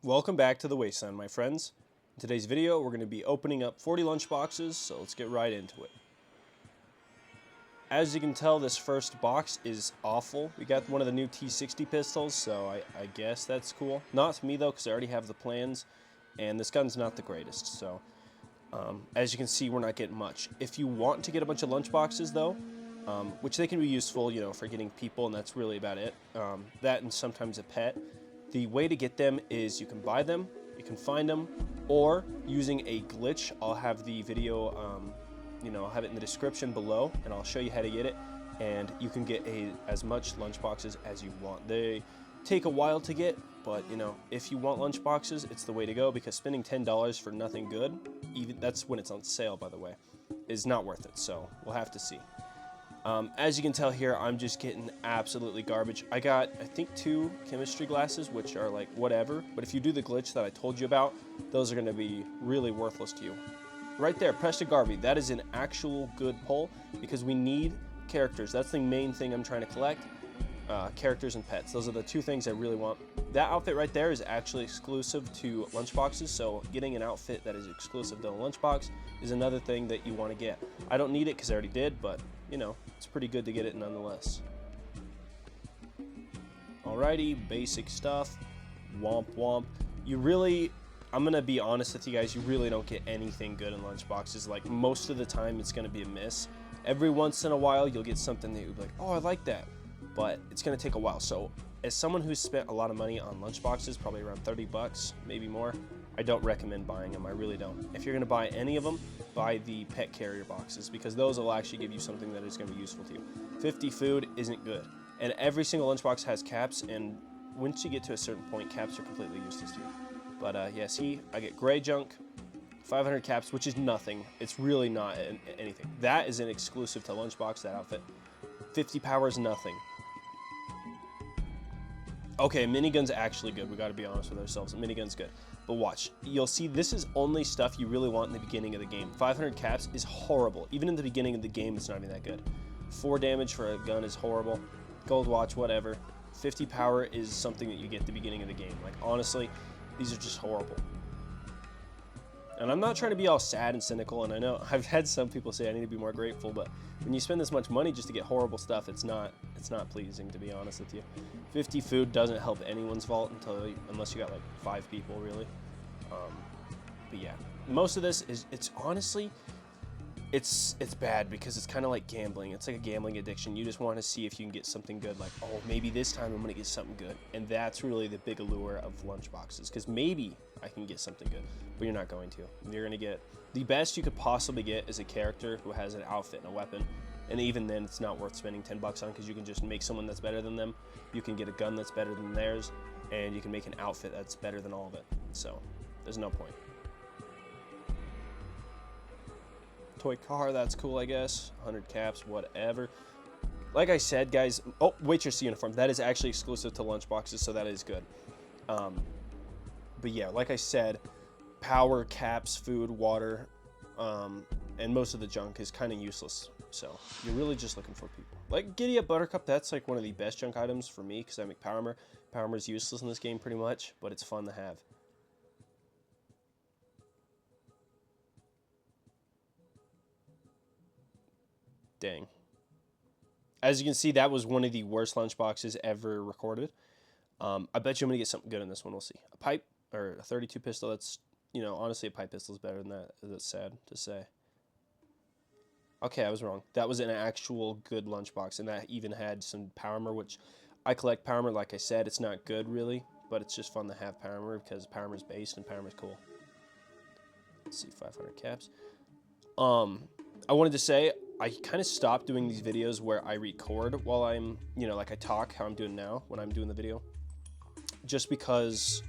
Welcome back to the Wasteland, my friends. In today's video, we're going to be opening up 40 lunchboxes, so let's get right into it. As you can tell, this first box is awful. We got one of the new T60 pistols, so I guess that's cool. Not to me though, because I already have the plans, and this gun's not the greatest, so as you can see, we're not getting much. If you want to get a bunch of lunchboxes though, which they can be useful, you know, for getting people, and that's really about it, that and sometimes a pet. The way to get them is you can buy them, you can find them, or using a glitch. I'll have the video, I'll have it in the description below, and I'll show you how to get it, and you can get as much lunchboxes as you want. They take a while to get, but you know, if you want lunchboxes, it's the way to go, because spending $10 for nothing good, even that's when it's on sale, by the way, is not worth it. So we'll have to see. As you can tell here, I'm just getting absolutely garbage. I got, I think, 2 chemistry glasses, which are like whatever, but if you do the glitch that I told you about, those are going to be really worthless to you. Right there, Preston Garvey, that is an actual good pull, because we need characters. That's the main thing I'm trying to collect, characters and pets. Those are the 2 things I really want. That outfit right there is actually exclusive to lunchboxes, so getting an outfit that is exclusive to a lunchbox is another thing that you want to get. I don't need it because I already did, but you know, it's pretty good to get it nonetheless. Alrighty, basic stuff. Womp womp. I'm gonna be honest with you guys, you really don't get anything good in lunchboxes. Like, most of the time it's gonna be a miss. Every once in a while you'll get something that you'll be like, oh, I like that, but it's gonna take a while. So as someone who's spent a lot of money on lunchboxes, probably around 30 bucks, maybe more, I don't recommend buying them. I really don't. If you're gonna buy any of them, buy the pet carrier boxes, because those will actually give you something that is gonna be useful to you. 50 food isn't good. And every single lunchbox has caps, and once you get to a certain point, caps are completely useless to you. But yeah, see, I get gray junk, 500 caps, which is nothing. It's really not anything. That is an exclusive to lunchbox, that outfit. 50 power is nothing. Okay, minigun's actually good. We gotta be honest with ourselves. Minigun's good. But watch, you'll see this is only stuff you really want in the beginning of the game. 500 caps is horrible. Even in the beginning of the game, it's not even that good. 4 damage for a gun is horrible. Gold watch, whatever. 50 power is something that you get at the beginning of the game. Like, honestly, these are just horrible. And I'm not trying to be all sad and cynical, and I know I've had some people say I need to be more grateful, but when you spend this much money just to get horrible stuff, it's not pleasing, to be honest with you. 50 food doesn't help anyone's vault unless you got like 5 people, really. But yeah, most of this is, it's honestly, it's bad, because it's kind of like gambling. It's like a gambling addiction. You just want to see if you can get something good, like, oh, maybe this time I'm gonna get something good. And that's really the big allure of lunchboxes, because maybe I can get something good, but you're not going to. You're gonna get, the best you could possibly get is a character who has an outfit and a weapon, and even then it's not worth spending 10 bucks on, because you can just make someone that's better than them, you can get a gun that's better than theirs, and you can make an outfit that's better than all of it. So there's no point. Toy car, that's cool, I guess. 100 caps, whatever. Like I said, guys, oh, waitress uniform, that is actually exclusive to lunchboxes, so that is good. But yeah, like I said, power, caps, food, water, and most of the junk is kind of useless. So you're really just looking for people. Like Giddy Up Buttercup, that's like one of the best junk items for me, because I make Power Armor. Power Armor is useless in this game pretty much, but it's fun to have. Dang. As you can see, that was one of the worst lunchboxes ever recorded. I bet you I'm going to get something good in this one. We'll see. A pipe, or a 32 pistol, that's, you know, honestly, a pipe pistol is better than that. That's sad to say. Okay, I was wrong. That was an actual good lunchbox, and that even had some Power Armor, which I collect Power Armor. Like I said, it's not good, really, but it's just fun to have Power Armor, because Power Armor is based, and Power Armor is cool. Let's see, 500 caps. I wanted to say, I kind of stopped doing these videos where I record while I'm, you know, like I talk, how I'm doing now when I'm doing the video. Just because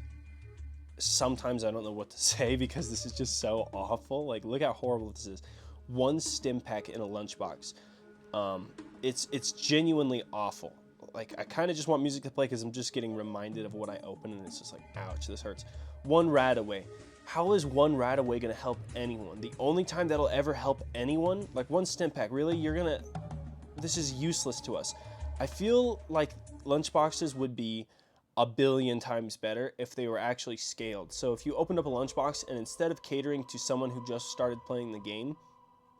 sometimes I don't know what to say, because this is just so awful. Like, look how horrible this is. 1 stim pack in a lunchbox. It's genuinely awful. Like, I kind of just want music to play, because I'm just getting reminded of what I open, and it's just like, ouch, this hurts. 1 rat away. How is 1 rat away gonna help anyone? The only time that'll ever help anyone, like 1 stim pack, really? This is useless to us. I feel like lunchboxes would be a billion times better if they were actually scaled. So if you opened up a lunchbox and instead of catering to someone who just started playing the game,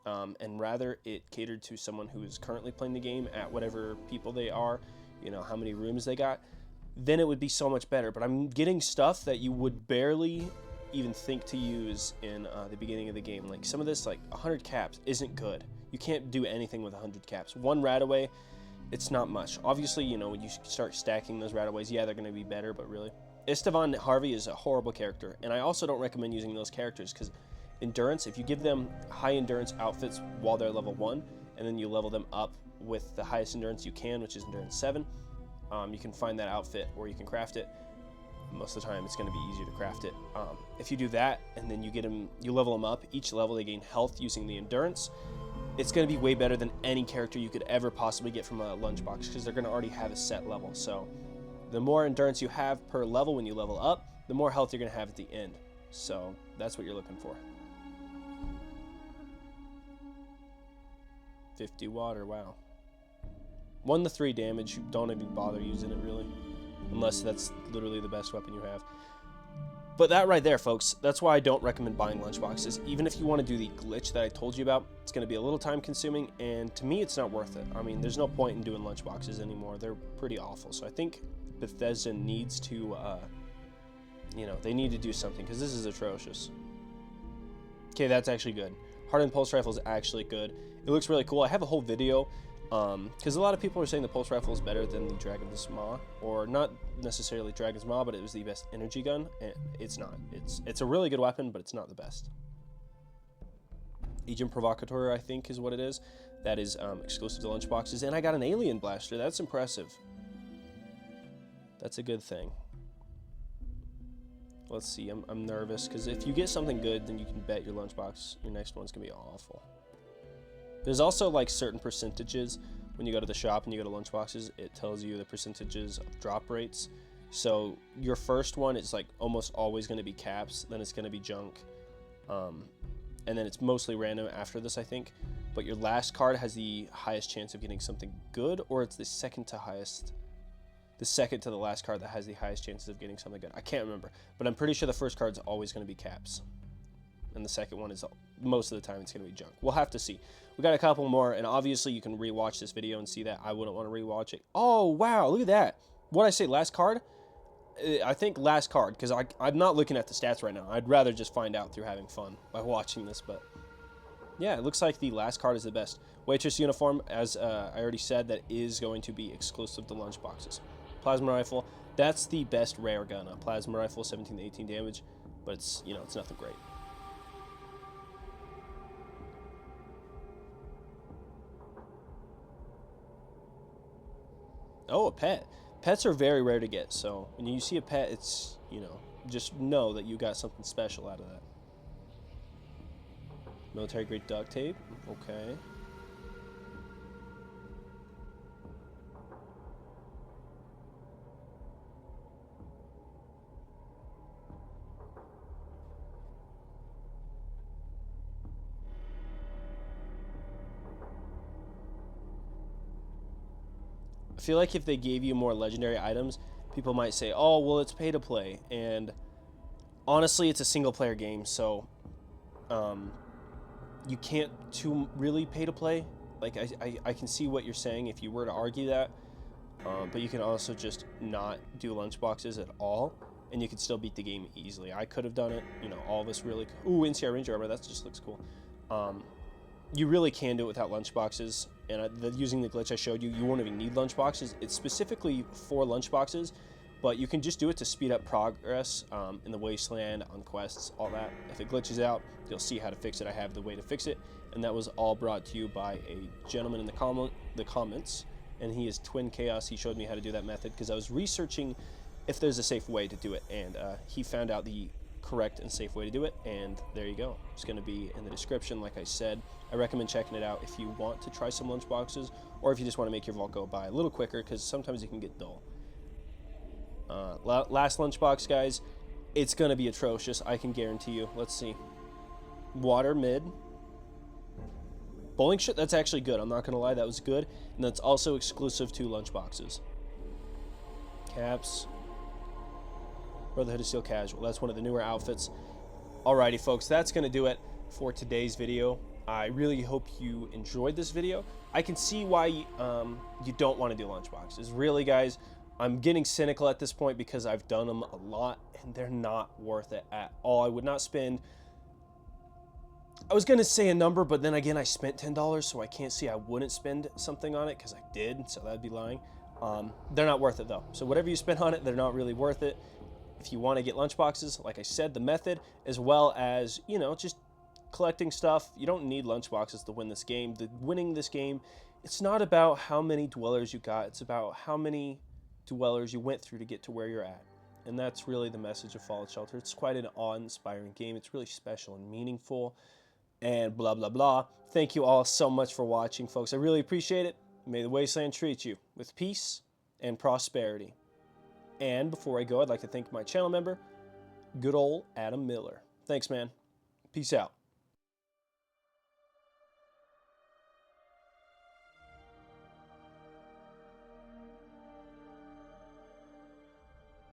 and rather it catered to someone who is currently playing the game at whatever people they are, you know, how many rooms they got, then it would be so much better. But I'm getting stuff that you would barely even think to use in the beginning of the game. Like some of this, like 100 caps isn't good. You can't do anything with 100 caps. One Radaway, it's not much. Obviously, you know, when you start stacking those Radaways, yeah, they're going to be better, but really. Istvan Harvey is a horrible character, and I also don't recommend using those characters because endurance, if you give them high endurance outfits while they're level 1, and then you level them up with the highest endurance you can, which is endurance 7, you can find that outfit or you can craft it. Most of the time it's going to be easier to craft it. If you do that and then you level them up, each level they gain health using the endurance, it's going to be way better than any character you could ever possibly get from a lunchbox because they're going to already have a set level. So the more endurance you have per level when you level up, the more health you're going to have at the end. So that's what you're looking for. 50 water, wow. 1 to 3 damage, don't even bother using it really. Unless that's literally the best weapon you have. But that right there, folks, that's why I don't recommend buying lunchboxes. Even if you want to do the glitch that I told you about, it's going to be a little time consuming, and to me it's not worth it. I mean, there's no point in doing lunchboxes anymore. They're pretty awful. So I think Bethesda needs to, you know, they need to do something, because this is atrocious. Okay, that's actually good. Hardened Pulse Rifle is actually good. It looks really cool. I have a whole video, because a lot of people are saying the Pulse Rifle is better than the Dragon's Maw, or not necessarily Dragon's Maw, but it was the best energy gun, and it's not. It's a really good weapon, but it's not the best. Agent Provocateur, I think, is what it is. That is exclusive to lunchboxes, and I got an Alien Blaster. That's impressive. That's a good thing. Let's see, I'm nervous, because if you get something good, then you can bet your lunchbox, your next one's going to be awful. There's also, like, certain percentages. When you go to the shop and you go to lunchboxes, it tells you the percentages of drop rates. So your first one is, like, almost always going to be caps, then it's going to be junk. And then it's mostly random after this, I think. But your last card has the highest chance of getting something good, or it's the second to highest... The second to the last card that has the highest chances of getting something good. I can't remember, but I'm pretty sure the first card's always going to be caps. And the second one is, most of the time, it's going to be junk. We'll have to see. We got a couple more, and obviously you can rewatch this video and see that. I wouldn't want to rewatch it. Oh, wow, look at that. What'd I say, last card? I think last card, because I'm not looking at the stats right now. I'd rather just find out through having fun by watching this, but... Yeah, it looks like the last card is the best. Waitress uniform, as I already said, that is going to be exclusive to lunchboxes. Plasma rifle, that's the best rare gun. A plasma rifle, 17 to 18 damage, but it's, you know, it's nothing great. Oh, a pet. Pets are very rare to get, so when you see a pet, it's, you know, just know that you got something special out of that. Military grade duct tape, okay. I feel like if they gave you more legendary items, people might say, oh, well, it's pay to play. And honestly, it's a single player game, so you can't really pay to play. Like, I can see what you're saying if you were to argue that, but you can also just not do lunchboxes at all, and you can still beat the game easily. I could have done it, you know, all of us really... Ooh, NCR Ranger armor, that just looks cool. You really can do it without lunchboxes, and using the glitch I showed you, you won't even need lunchboxes. It's specifically for lunchboxes, but you can just do it to speed up progress in the wasteland, on quests, all that. If it glitches out, you'll see how to fix it. I have the way to fix it, and that was all brought to you by a gentleman in the comments, and he is Twin Chaos. He showed me how to do that method because I was researching if there's a safe way to do it, and he found out the correct and safe way to do it, and there you go. It's going to be in the description, like I said. I recommend checking it out if you want to try some lunchboxes, or if you just want to make your vault go by a little quicker, because sometimes it can get dull. Last lunchbox, guys, it's going to be atrocious, I can guarantee you. Let's see. Water mid. Bowling shit, that's actually good. I'm not going to lie, that was good, and that's also exclusive to lunchboxes. Caps. Brotherhood of Steel Casual. That's one of the newer outfits. Alrighty, folks, that's going to do it for today's video. I really hope you enjoyed this video. I can see why you don't want to do lunchboxes. Really, guys, I'm getting cynical at this point because I've done them a lot, and they're not worth it at all. I would not spend... I was going to say a number, but then again, I spent $10, so I can't see I wouldn't spend something on it because I did, so that'd be lying. They're not worth it, though. So whatever you spend on it, they're not really worth it. If you want to get lunchboxes, like I said, the method, as well as, you know, just collecting stuff. You don't need lunchboxes to win this game. Winning this game, it's not about how many dwellers you got. It's about how many dwellers you went through to get to where you're at. And that's really the message of Fallout Shelter. It's quite an awe-inspiring game. It's really special and meaningful and blah, blah, blah. Thank you all so much for watching, folks. I really appreciate it. May the Wasteland treat you with peace and prosperity. And before I go, I'd like to thank my channel member, good old Adam Miller. Thanks, man. Peace out.